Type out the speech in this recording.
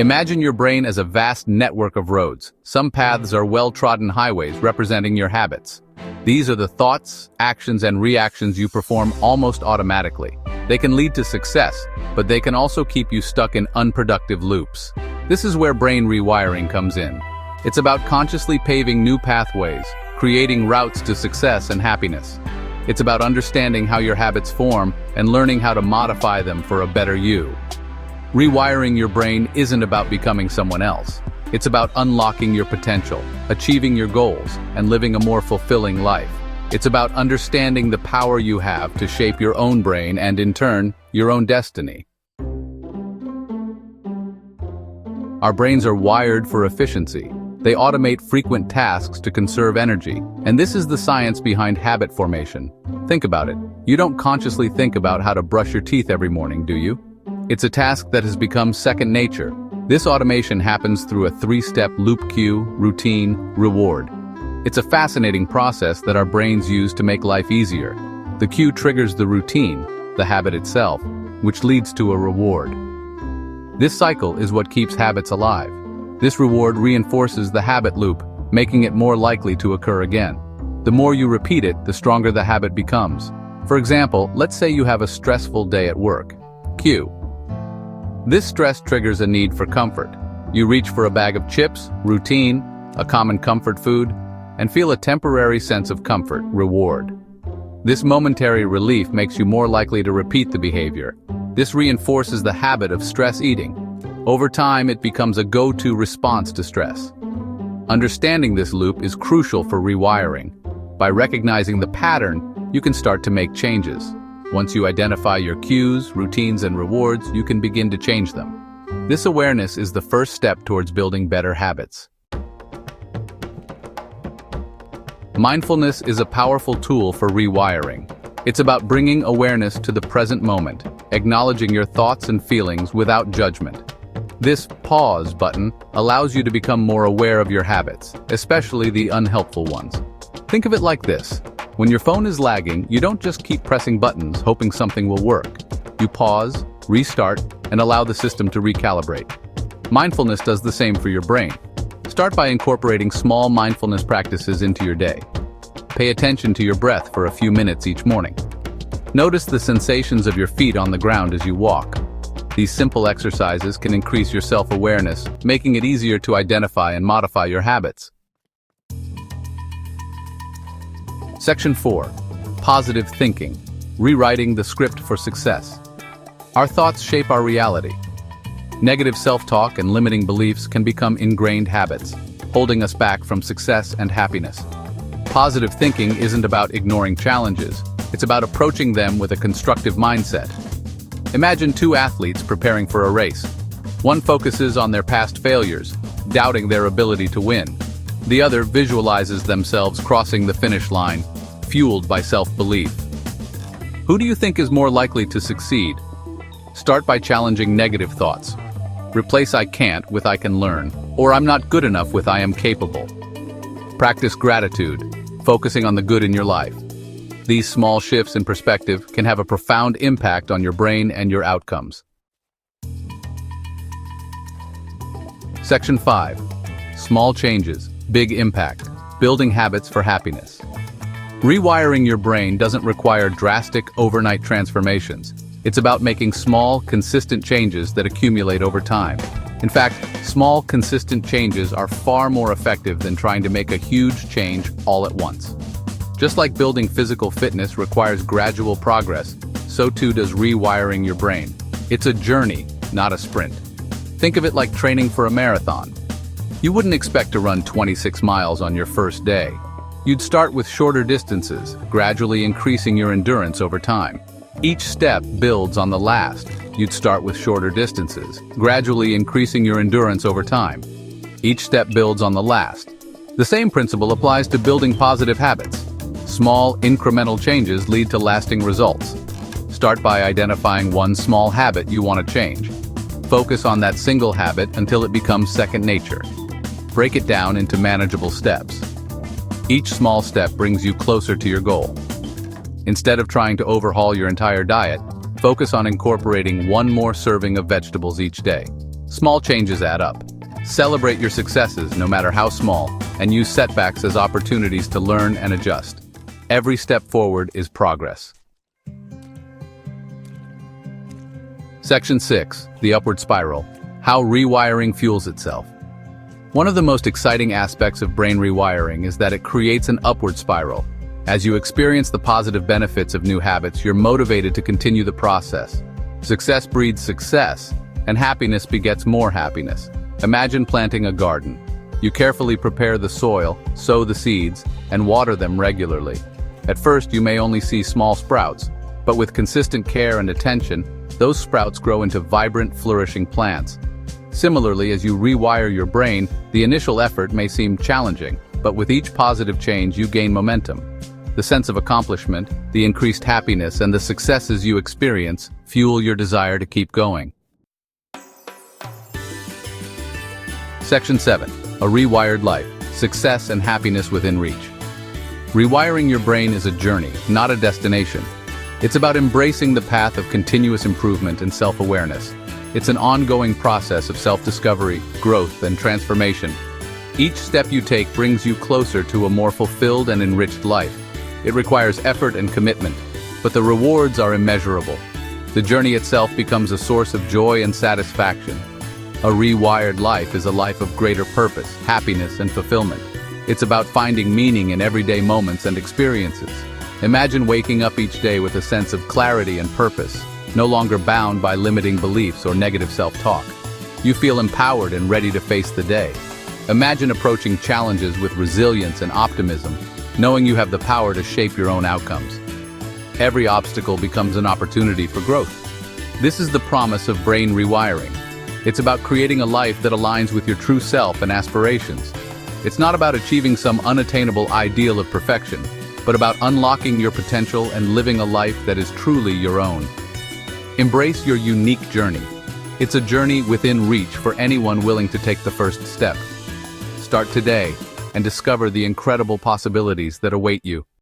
Imagine your brain as a vast network of roads. Some paths are well-trodden highways representing your habits. These are the thoughts, actions, and reactions you perform almost automatically. They can lead to success, but they can also keep you stuck in unproductive loops. This is where brain rewiring comes in. It's about consciously paving new pathways, creating routes to success and happiness. It's about understanding how your habits form and learning how to modify them for a better you. Rewiring your brain isn't about becoming someone else. It's about unlocking your potential, achieving your goals, and living a more fulfilling life. It's about understanding the power you have to shape your own brain and, in turn, your own destiny. Our brains are wired for efficiency. They automate frequent tasks to conserve energy, and this is the science behind habit formation. Think about it. You don't consciously think about how to brush your teeth every morning, do you? It's a task that has become second nature. This automation happens through a three-step loop: cue, routine, reward. It's a fascinating process that our brains use to make life easier. The cue triggers the routine, the habit itself, which leads to a reward. This cycle is what keeps habits alive. This reward reinforces the habit loop, making it more likely to occur again. The more you repeat it, the stronger the habit becomes. For example, let's say you have a stressful day at work. Cue. This stress triggers a need for comfort. You reach for a bag of chips, routine, a common comfort food, and feel a temporary sense of comfort, reward. This momentary relief makes you more likely to repeat the behavior. This reinforces the habit of stress eating. Over time, it becomes a go-to response to stress. Understanding this loop is crucial for rewiring. By recognizing the pattern, you can start to make changes. Once you identify your cues, routines, and rewards, you can begin to change them. This awareness is the first step towards building better habits. Mindfulness is a powerful tool for rewiring. It's about bringing awareness to the present moment, acknowledging your thoughts and feelings without judgment. This pause button allows you to become more aware of your habits, especially the unhelpful ones. Think of it like this. When your phone is lagging, you don't just keep pressing buttons hoping something will work. You pause, restart, and allow the system to recalibrate. Mindfulness does the same for your brain. Start by incorporating small mindfulness practices into your day. Pay attention to your breath for a few minutes each morning. Notice the sensations of your feet on the ground as you walk. These simple exercises can increase your self-awareness, making it easier to identify and modify your habits. Section 4. Positive thinking. Rewriting the script for success. Our thoughts shape our reality. Negative self-talk and limiting beliefs can become ingrained habits, holding us back from success and happiness. Positive thinking isn't about ignoring challenges. It's about approaching them with a constructive mindset. Imagine two athletes preparing for a race. One focuses on their past failures, doubting their ability to win. The other visualizes themselves crossing the finish line, fueled by self-belief. Who do you think is more likely to succeed? Start by challenging negative thoughts. Replace "I can't" with "I can learn," or "I'm not good enough" with "I am capable." Practice gratitude, focusing on the good in your life. These small shifts in perspective can have a profound impact on your brain and your outcomes. Section 5. Small changes, big impact. Building habits for happiness. Rewiring your brain doesn't require drastic, overnight transformations. It's about making small, consistent changes that accumulate over time. In fact, small, consistent changes are far more effective than trying to make a huge change all at once. Just like building physical fitness requires gradual progress, so too does rewiring your brain. It's a journey, not a sprint. Think of it like training for a marathon. You wouldn't expect to run 26 miles on your first day. You'd start with shorter distances, gradually increasing your endurance over time. Each step builds on the last. You'd start with shorter distances, gradually increasing your endurance over time. Each step builds on the last. The same principle applies to building positive habits. Small, incremental changes lead to lasting results. Start by identifying one small habit you want to change. Focus on that single habit until it becomes second nature. Break it down into manageable steps. Each small step brings you closer to your goal. Instead of trying to overhaul your entire diet, focus on incorporating one more serving of vegetables each day. Small changes add up. Celebrate your successes, no matter how small, and use setbacks as opportunities to learn and adjust. Every step forward is progress. Section 6. The Upward Spiral. How rewiring fuels itself. One of the most exciting aspects of brain rewiring is that it creates an upward spiral. As you experience the positive benefits of new habits, you're motivated to continue the process. Success breeds success, and happiness begets more happiness. Imagine planting a garden. You carefully prepare the soil, sow the seeds, and water them regularly. At first, you may only see small sprouts, but with consistent care and attention, those sprouts grow into vibrant, flourishing plants. Similarly, as you rewire your brain, the initial effort may seem challenging, but with each positive change, you gain momentum. The sense of accomplishment, the increased happiness, and the successes you experience fuel your desire to keep going. Section 7. A Rewired Life. Success and Happiness Within Reach. Rewiring your brain is a journey, not a destination. It's about embracing the path of continuous improvement and self-awareness. It's an ongoing process of self-discovery, growth, and transformation. Each step you take brings you closer to a more fulfilled and enriched life. It requires effort and commitment, but the rewards are immeasurable. The journey itself becomes a source of joy and satisfaction. A rewired life is a life of greater purpose, happiness, and fulfillment. It's about finding meaning in everyday moments and experiences. Imagine waking up each day with a sense of clarity and purpose, no longer bound by limiting beliefs or negative self-talk. You feel empowered and ready to face the day. Imagine approaching challenges with resilience and optimism, knowing you have the power to shape your own outcomes. Every obstacle becomes an opportunity for growth. This is the promise of brain rewiring. It's about creating a life that aligns with your true self and aspirations. It's not about achieving some unattainable ideal of perfection, but about unlocking your potential and living a life that is truly your own. Embrace your unique journey. It's a journey within reach for anyone willing to take the first step. Start today and discover the incredible possibilities that await you.